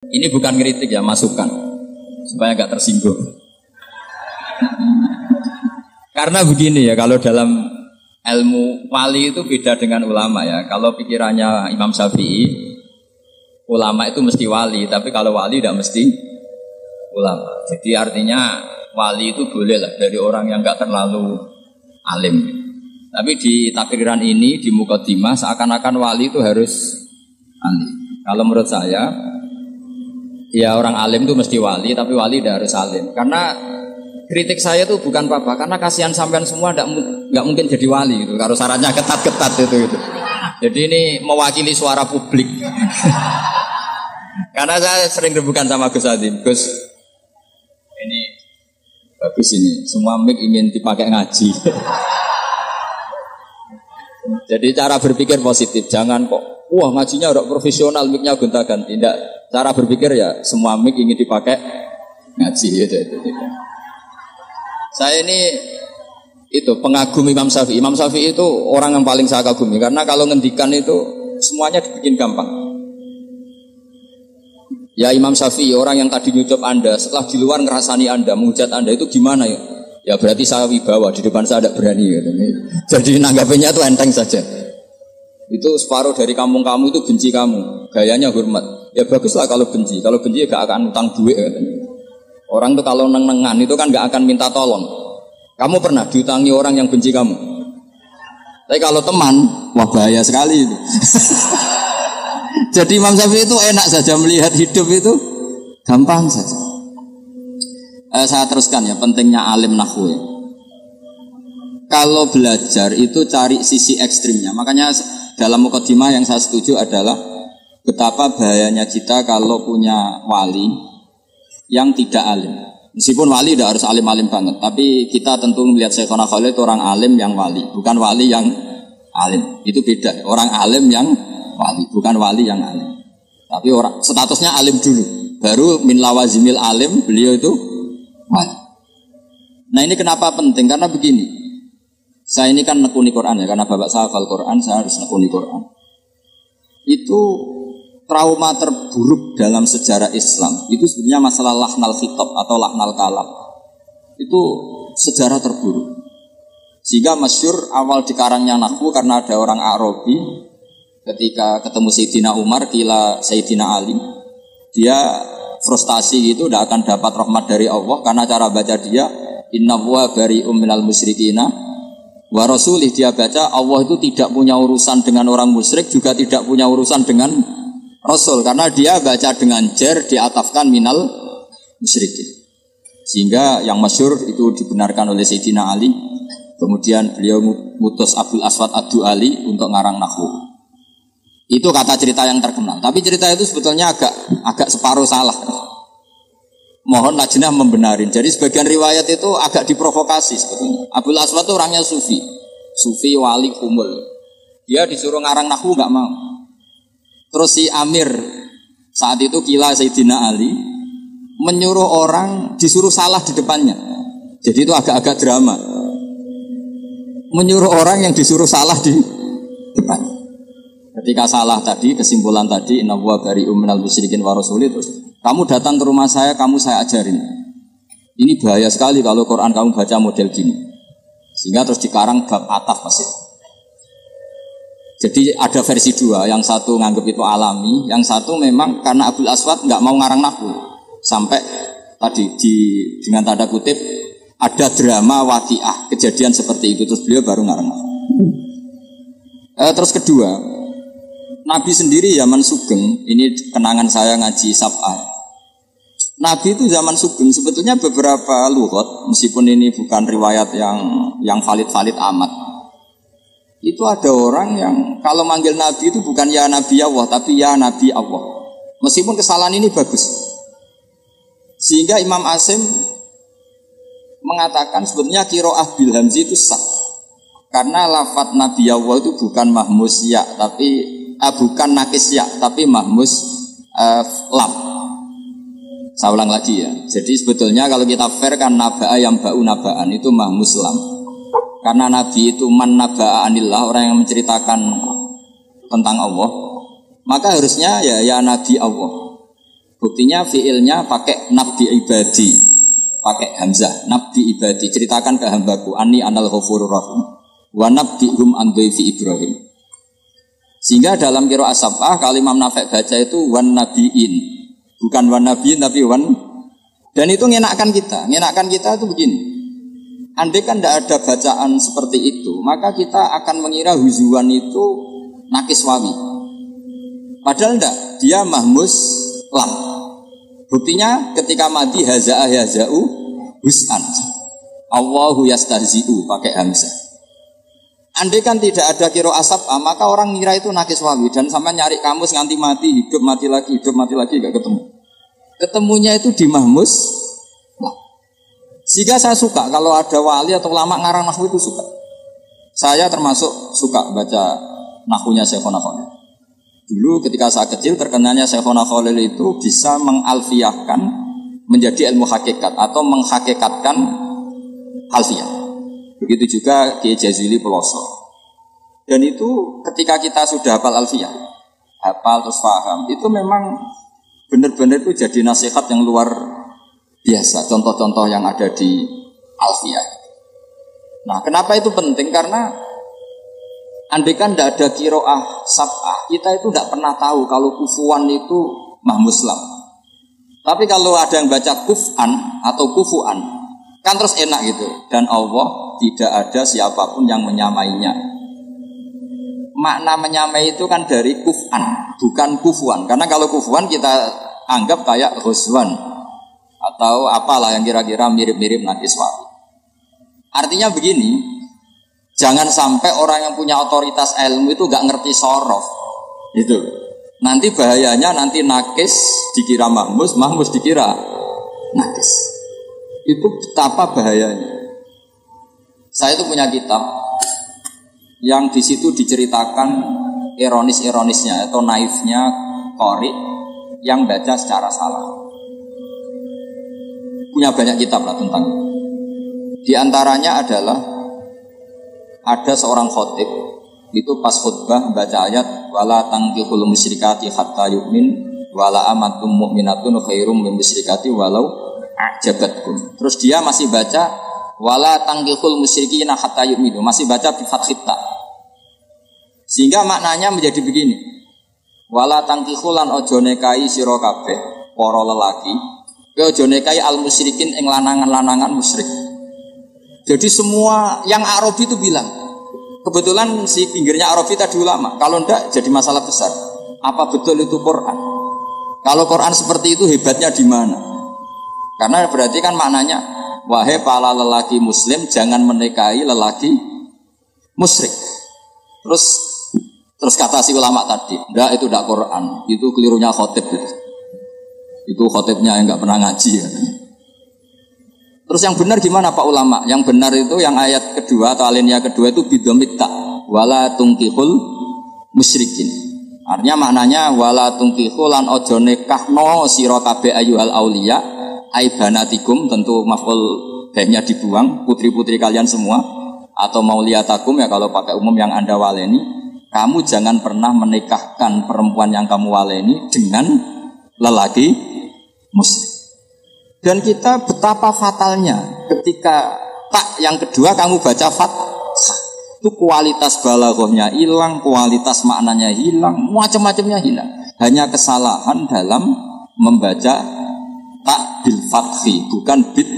Ini bukan kritik ya, masukan supaya nggak tersinggung. Karena begini ya, kalau dalam ilmu wali itu beda dengan ulama ya. Kalau pikirannya Imam Syafi'i, ulama itu mesti wali, tapi kalau wali tidak mesti ulama. Jadi artinya wali itu boleh lah dari orang yang nggak terlalu alim. Tapi di takriran ini, di Muqaddimah, seakan-akan wali itu harus alim. Kalau menurut saya, ya orang alim itu mesti wali, tapi wali tidak harus alim. Karena kritik saya itu bukan apa-apa, karena kasihan sampean semua nggak mungkin jadi wali itu. Kalau syaratnya ketat-ketat itu. Jadi ini mewakili suara publik. Karena saya sering rebukan sama Gus Adim, Gus, ini bagus ini, semua mic ingin dipakai ngaji. Jadi cara berpikir positif, jangan kok, wah ngajinya udah profesional, mic-nya gonta-ganti. Tidak, cara berpikir ya semua mic ingin dipakai ngaji gitu. Saya ini itu pengagum Imam Syafi'i. Imam Syafi'i itu orang yang paling saya kagumi karena kalau ngendikan itu semuanya dibikin gampang. Ya Imam Syafi'i, orang yang tadi nyucup Anda, setelah di luar ngerasani Anda, menghujat Anda itu gimana ya? Ya berarti saya wibawa, di depan saya tidak berani gitu. Jadi nanggapinnya itu enteng saja. Itu separuh dari kampung kamu itu benci kamu, gayanya hormat. Ya baguslah kalau benci ya gak akan utang duit katanya. Orang tuh kalau neng-nengan itu kan gak akan minta tolong. Kamu pernah diutangi orang yang benci kamu? Tapi kalau teman, wah bahaya sekali itu. Jadi Imam Syafi'i itu enak saja melihat hidup itu gampang saja. Saya teruskan ya, pentingnya alim nahwu ya. Kalau belajar itu cari sisi ekstrimnya. Makanya dalam Muqaddimah yang saya setuju adalah betapa bahayanya kita kalau punya wali yang tidak alim. Meskipun wali tidak harus alim-alim banget, tapi kita tentu melihat Syekhona Khalid orang alim yang wali, bukan wali yang alim. Itu beda. Orang alim yang wali, bukan wali yang alim. Tapi orang statusnya alim dulu, baru min lawazimil alim beliau itu wali. Nah ini kenapa penting? Karena begini. Saya ini kan nekuni Quran ya, karena bapak saya hafal Quran, saya harus nekuni Quran. Itu trauma terburuk dalam sejarah Islam. Itu sebenarnya masalah lahnal khitab atau lahnal kalam. Itu sejarah terburuk. Sehingga masyhur awal dikarangnya nahwu karena ada orang Arabi ketika ketemu Sayyidina Umar, kila Sayyidina Ali. Dia frustasi gitu, tidak akan dapat rahmat dari Allah karena cara baca dia innallaha bari'um minal musyrikina wa rasulih. Dia baca Allah itu tidak punya urusan dengan orang musyrik, juga tidak punya urusan dengan Rasul, karena dia baca dengan jar diatafkan minal musyrikin. Sehingga yang masyhur itu dibenarkan oleh Sayyidina Ali. Kemudian beliau mutus Abdul Aswad Ad-Du'ali untuk ngarang nahwu. Itu kata cerita yang terkenal. Tapi cerita itu sebetulnya agak separuh salah. Mohon lajnah membenarin. Jadi sebagian riwayat itu agak diprovokasi sebetulnya. Abdul Aswad itu orangnya sufi wali kumul. Dia disuruh ngarang nahwu nggak mau. Terus si Amir saat itu kila Sayyidina Ali menyuruh orang disuruh salah di depannya. Jadi itu agak-agak drama. Menyuruh orang yang disuruh salah di depan. Ketika salah tadi, kesimpulan tadi innallaha bari'um minal musyrikin wa rasulih, terus kamu datang ke rumah saya, kamu saya ajarin. Ini bahaya sekali kalau Quran kamu baca model gini. Sehingga terus dikarang bab ataf pasti. Jadi ada versi dua, yang satu nganggap itu alami, yang satu memang karena Abdul Aswad nggak mau ngarang nahwu. Sampai tadi dengan tanda kutip ada drama waqiah, kejadian seperti itu, terus beliau baru ngarang nahwu. Terus kedua, Nabi sendiri zaman Sugeng, ini kenangan saya ngaji Sab'ah. Nabi itu zaman Sugeng sebetulnya beberapa lughat, meskipun ini bukan riwayat yang valid-valid amat. Itu ada orang yang kalau manggil Nabi itu bukan ya Nabi Allah, tapi ya Nabi Allah. Meskipun kesalahan ini bagus. Sehingga Imam Asim mengatakan sebetulnya qiraah bil hamzi itu sah. Karena lafadz Nabi Allah itu bukan mahmus ya, tapi bukan nakis ya, tapi mahmus lam. Saya ulang lagi ya. Jadi sebetulnya kalau kita fair kan naba'a yang ba'u naba'an itu mahmus lam. Karena Nabi itu man naba'a anillah, orang yang menceritakan tentang Allah, maka harusnya ya Nabi Allah. Buktinya fiilnya pakai nabdi ibadi, pakai hamzah. Nabdi ibadi, ceritakan ke hambaku, ani anal ghafurur rahim. Wa nabdihum an dhaifi Ibrahim. Sehingga dalam qiraat sab'ah kalau Imam Nafi' baca itu wan nabiin, bukan wan nabiin tapi wan. Dan itu ngenakkan kita. Ngenakkan kita itu begini. Andai kan tidak ada bacaan seperti itu, maka kita akan mengira huzuan itu nakis wawi. Padahal tidak, dia mahmus lam. Buktinya ketika madi haza'ah yaza'u hus'an. Allahu yastahzi'u pakai hamzah. Andai kan tidak ada kiro asap, maka orang ngira itu nakis wawi. Dan sampai nyari kamus nganti mati, hidup mati lagi, gak ketemu. Ketemunya itu di mahmus. Nah, sehingga saya suka kalau ada wali atau ulama ngarang nahwu itu suka. Saya termasuk suka baca nahwunya Syekhona Khalil. Dulu ketika saya kecil terkenalnya Syekhona Khalil itu bisa mengalfiahkan menjadi ilmu hakikat atau menghakikatkan alfiah. Begitu juga Kiai Jazili Peloso. Dan itu ketika kita sudah hafal alfiah, hafal terus paham, itu memang benar-benar itu jadi nasihat yang luar biasa. Contoh-contoh yang ada di alfiah. Nah, kenapa itu penting? Karena andai kan tidak ada kiroah sab'ah, kita itu tidak pernah tahu kalau kufuan itu mahmuslam. Tapi kalau ada yang baca kuf'an atau kufu'an, kan terus enak gitu. Dan Allah tidak ada siapapun yang menyamainya. Makna menyamai itu kan dari kuf'an, bukan kufuan. Karena kalau kufuan kita anggap kayak ghuswan atau apalah yang kira-kira mirip-mirip nakis wawi. Artinya begini, jangan sampai orang yang punya otoritas ilmu itu gak ngerti sorof. Itu. Nanti bahayanya nanti nakis dikira mahmus, mahmus dikira nakis. Itu betapa bahayanya. Saya itu punya kitab yang di situ diceritakan ironis-ironisnya atau naifnya qari yang baca secara salah. Punya banyak kitab lah tentang itu. Di antaranya adalah ada seorang khotib itu pas khutbah baca ayat wala tangkihul musyrikati hatta yu'min wala amatum mu'minatun khairum min musyrikati walau ajabatkum. Terus dia masih baca wala tangkihul musyrikina hatta yu'minu, masih baca bi fathit ta. Sehingga maknanya menjadi begini. Wala tangkihulan ojo nekai sira kabeh para lelaki, ojo nekai al musyrikin ing lanangan-lanangan musyrik. Jadi semua yang Arabi itu bilang, kebetulan si pinggirnya Arabi tadi ulama. Kalau enggak jadi masalah besar. Apa betul itu Quran? Kalau Quran seperti itu hebatnya di mana? Karena berarti kan maknanya wahai para lelaki muslim jangan menikahi lelaki musyrik. Terus kata si ulama tadi, enggak itu tidak Quran, itu kelirunya khotib gitu. Itu khotibnya yang enggak pernah ngaji ya. Terus yang benar gimana Pak ulama? Yang benar itu yang ayat kedua atau alinea kedua itu bidomit ta wala tungkihul musyrikin. Artinya maknanya wala tungkihul lan ojo nikahno sira kabeh ayyuhal auliya aibanatikum, tentu maf'ul baiknya dibuang, putri-putri kalian semua, atau mauliyatakum ya kalau pakai umum yang Anda waleni, kamu jangan pernah menikahkan perempuan yang kamu waleni dengan lelaki musyrik. Dan kita betapa fatalnya ketika tak yang kedua kamu baca itu kualitas balaghahnya hilang, kualitas maknanya hilang, macam-macamnya hilang. Hanya kesalahan dalam membaca tak bil fathi, bukan bid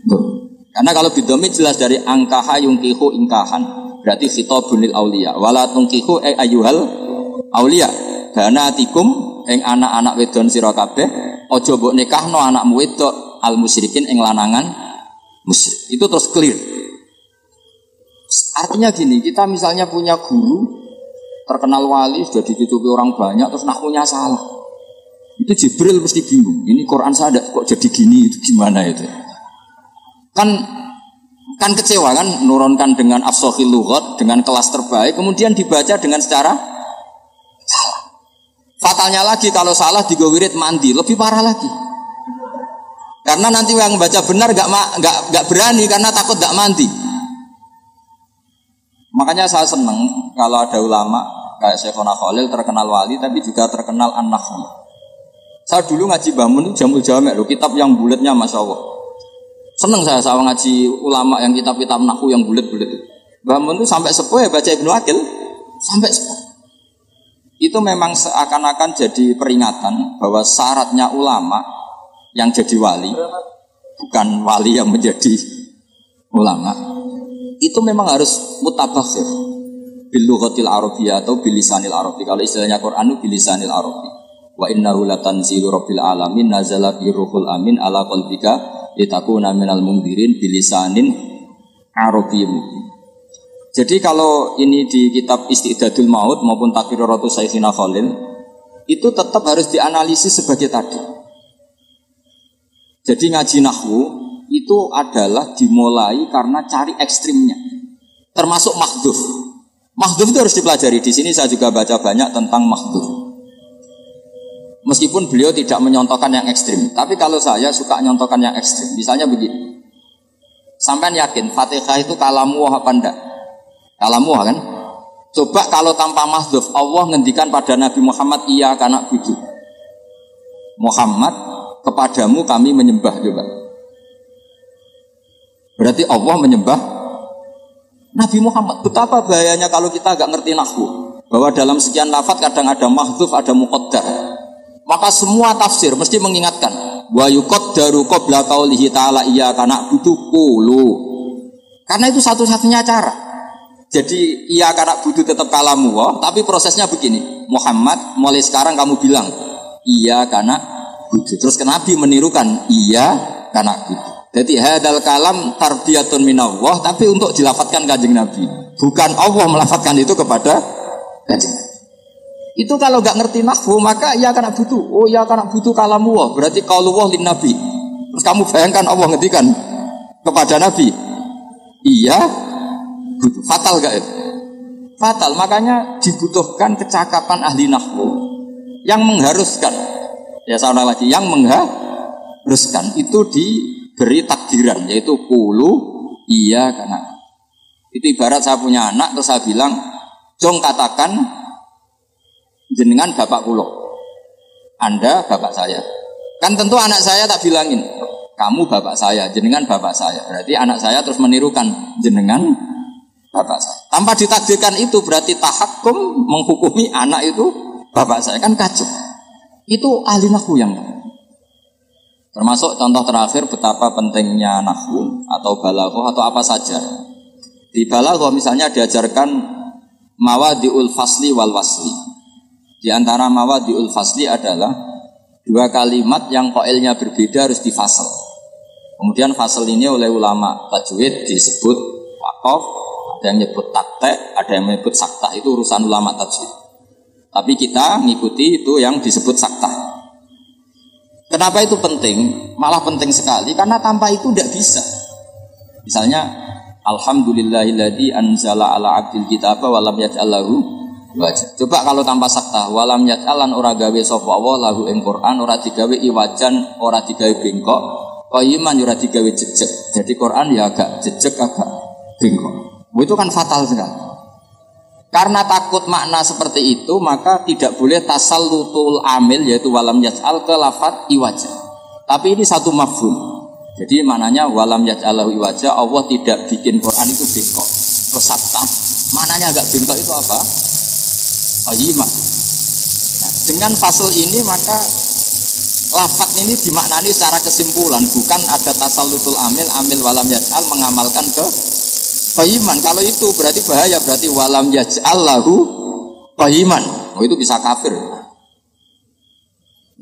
dhom. Karena kalau bid dhomi jelas dari angkaha yungkihu ingkahan, berarti khitabun lil auliya. Wala tungkihu ayyuhal auliya banatikum ing anak-anak wedon sira kabeh aja mbok nikahno anakmu wedok al musyrikin ing lanangan musyrik. Itu terus clear. Artinya gini, kita misalnya punya guru terkenal wali sudah dicucupi orang banyak terus nahwunya salah. Itu Jibril mesti bingung. Ini Quran saya kok jadi gini, itu gimana itu? Kan kecewa kan, nurunkan dengan afshahil lughat, dengan kelas terbaik, kemudian dibaca dengan secara salah. Fatalnya lagi kalau salah digowirit mandi, lebih parah lagi. Karena nanti yang baca benar nggak berani karena takut nggak mandi. Makanya saya senang kalau ada ulama kayak Syekhona Khalil terkenal wali tapi juga terkenal an-nahwi. Saya dulu ngaji Mbah Mun itu Jamul Jamek loh, kitab yang bulatnya Masya Allah. Seneng saya sama ngaji ulama yang kitab-kitab nahwu yang bulat-bulat. Mbah Mun itu sampai sepuh ya baca Ibnu Aqil, sampai sepuh. Itu memang seakan-akan jadi peringatan bahwa syaratnya ulama yang jadi wali, bukan wali yang menjadi ulama, itu memang harus mutabakhir bil lughatil arabiyyah atau bil lisanil arabi. Kalau istilahnya Quran itu bil lisanil arabi. Wa innahu latanzilu rabbil alamin nazala bi ruhul amin ala qalbika litakuna minal mundzirin bilisanin arabiyyin. Jadi kalau ini di kitab Istidadul Maut maupun Taqriratu Saikhina Khalil itu tetap harus dianalisis sebagai tadi. Jadi ngaji nahwu itu adalah dimulai karena cari ekstrimnya. Termasuk mahdhuf. Mahdhuf itu harus dipelajari. Di sini saya juga baca banyak tentang mahdhuf. Meskipun beliau tidak menyontohkan yang ekstrim, tapi kalau saya suka nyontohkan yang ekstrim. Misalnya begini, sampean yakin Fatihah itu kalamu apa enggak? Kalamu kan? Coba kalau tanpa mahdhuf, Allah ngendikan pada Nabi Muhammad, iya kana budu Muhammad, kepadamu kami menyembah. Coba berarti Allah menyembah Nabi Muhammad. Betapa bahayanya kalau kita agak ngerti nahwu, bahwa dalam sekian lafaz kadang ada mahdhuf, ada muqaddar. Maka semua tafsir mesti mengingatkan wa yuqaddaru qabla qaulihi ta'ala iyyaka na'budu qulu. Karena itu satu-satunya cara. Jadi iyyaka na'budu tetap kalamu, tapi prosesnya begini. Muhammad, mulai sekarang kamu bilang iyyaka na'budu. Terus ke Nabi menirukan iyyaka na'budu. Jadi hadal kalam tarbiyatun minallah, tapi untuk dilafadzkan Kanjeng Nabi. Bukan Allah melafadzkan itu kepada Kanjeng Nabi. Itu kalau nggak ngerti nahwu maka ya karena butuh. Oh ya karena butuh kalamu wah. Berarti qaulullah lin nabi. Terus kamu bayangkan Allah ngendikan kepada Nabi. Iya butuh. Fatal gak itu? Fatal. Makanya dibutuhkan kecakapan ahli nahwu yang mengharuskan. Ya seorang lagi yang mengharuskan itu diberi takdiran yaitu qulu iya karena. Itu ibarat saya punya anak terus saya bilang, "Jong katakan jenengan bapak kulo, Anda bapak saya." Kan tentu anak saya tak bilangin, kamu bapak saya, jenengan bapak saya. Berarti anak saya terus menirukan jenengan bapak saya. Tanpa ditakdirkan itu berarti tahakkum menghukumi anak itu bapak saya. Kan kacau. Itu ahli nahwu yang termasuk contoh terakhir betapa pentingnya nahwu atau balaghah atau apa saja. Di balaghah misalnya diajarkan mawadi'ul fasli wal wasli. Di antara mawadi'ul fasli adalah dua kalimat yang qailnya berbeda harus difasal. Kemudian fasal ini oleh ulama tajwid disebut waqaf, ada yang menyebut taktek, ada yang menyebut saktah. Itu urusan ulama tajwid. Tapi kita ngikuti itu yang disebut saktah. Kenapa itu penting? Malah penting sekali karena tanpa itu tidak bisa. Misalnya alhamdulillahilladzi anzala ala 'abdil kitaba wa lam yaj'al lahu wajah. Coba kalau tanpa saktah, walam yaj'alan ora gawe sapa Allah lahu ing Quran, ora digawe iwajan, ora digawe bengkok, qayyiman ora digawe jejeg. Jadi Quran ya agak jejeg agak bengkok. Itu kan fatal sekali. Karena takut makna seperti itu, maka tidak boleh tasallutul amil yaitu walam yaj'al ke lafaz iwaja. Tapi ini satu mafhum. Jadi maknanya walam yaj'al lahu iwaja, Allah tidak bikin Quran itu bengkok. Terus saktah, maknanya agak bengkok itu apa? Qayyiman. Nah, dengan fasal ini maka lafaz ini dimaknani secara kesimpulan, bukan ada tasallutul amil walam yaj'al mengamalkan ke qayyiman. Kalau itu berarti bahaya, berarti walam yaj'al lahu qayyiman. Oh, itu bisa kafir.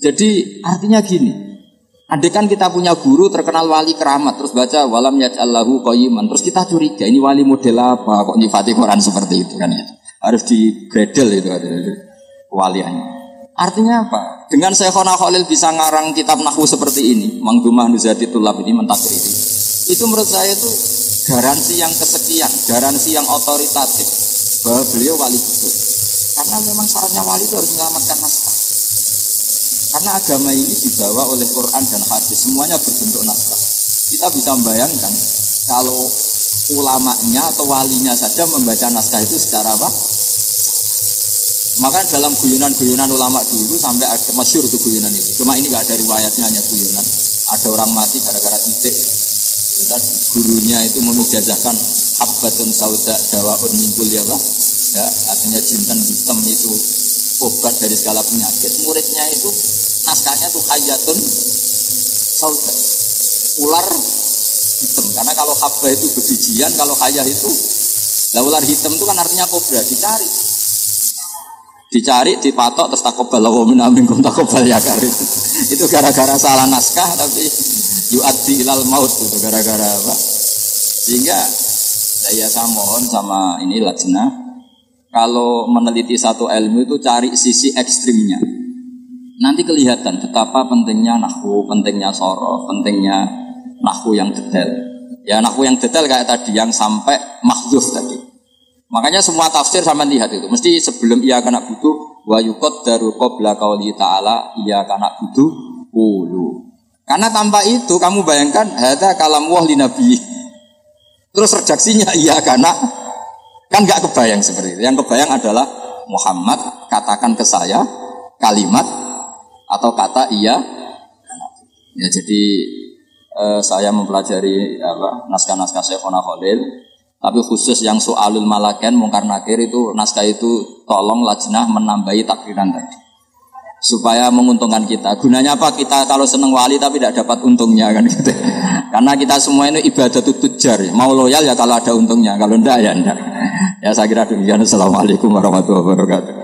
Jadi artinya gini, andai kan kita punya guru terkenal wali keramat terus baca walam yaj'al lahu qayyiman, terus kita curiga ini wali model apa kok nyifati Quran seperti itu kan itu. Harus digredel itu waliannya. Artinya apa? Dengan Syekhona Khalil bisa ngarang kitab nahwu seperti ini, Manzumah Nuzhatul Thullab ini mentakriri. Itu menurut saya itu garansi yang kesekian, garansi yang otoritatif bahwa beliau wali betul. Karena memang syaratnya wali itu harus menyelamatkan naskah. Karena agama ini dibawa oleh Quran dan hadis, semuanya berbentuk naskah. Kita bisa membayangkan kalau ulamanya atau walinya saja membaca naskah itu secara apa? Maka dalam guyonan-guyonan ulama dulu sampai ada masyhur itu guyonan itu. Cuma ini nggak ada riwayatnya, hanya guyonan. Ada orang mati gara-gara titik. Dan gurunya itu memujazahkan habbatun sauda dawaun minkul ya Pak. Ya, artinya jintan hitam itu obat dari segala penyakit. Muridnya itu naskahnya tuh hayatun sauda. Ular hitam. Karena kalau habba itu bebijian, kalau hayah itu ular hitam itu kan artinya kobra, dicari, dipatok, terus takobal wa min aminkum takobal ya karim. Itu gara-gara salah naskah tapi yu'addi ilal maut itu gara-gara apa? Sehingga saya mohon sama ini lajnah, kalau meneliti satu ilmu itu cari sisi ekstrimnya. Nanti kelihatan betapa pentingnya nahwu, pentingnya sorof, pentingnya nahwu yang detail. Ya nahwu yang detail kayak tadi yang sampai mahdzuf tadi. Makanya semua tafsir sama lihat itu. Mesti sebelum ia kena butuh wa yuqaddaru qabla qauli ta'ala ia kena butuh ulu. Karena tanpa itu kamu bayangkan hadza kalamullah li nabi. Terus redaksinya ia kena kan enggak kebayang seperti itu. Yang kebayang adalah Muhammad katakan ke saya kalimat atau kata iya. Ya jadi saya mempelajari naskah-naskah Syekhona Khalil. Tapi khusus yang soalul malaken mungkar nakir itu naskah itu tolong lajnah menambahi takdiran tadi supaya menguntungkan kita. Gunanya apa? Kita kalau seneng wali tapi tidak dapat untungnya kan gitu. Karena kita semua ini ibadah tujar. Mau loyal ya kalau ada untungnya, kalau enggak ya enggak. Ya saya kira demikian. Assalamualaikum warahmatullahi wabarakatuh.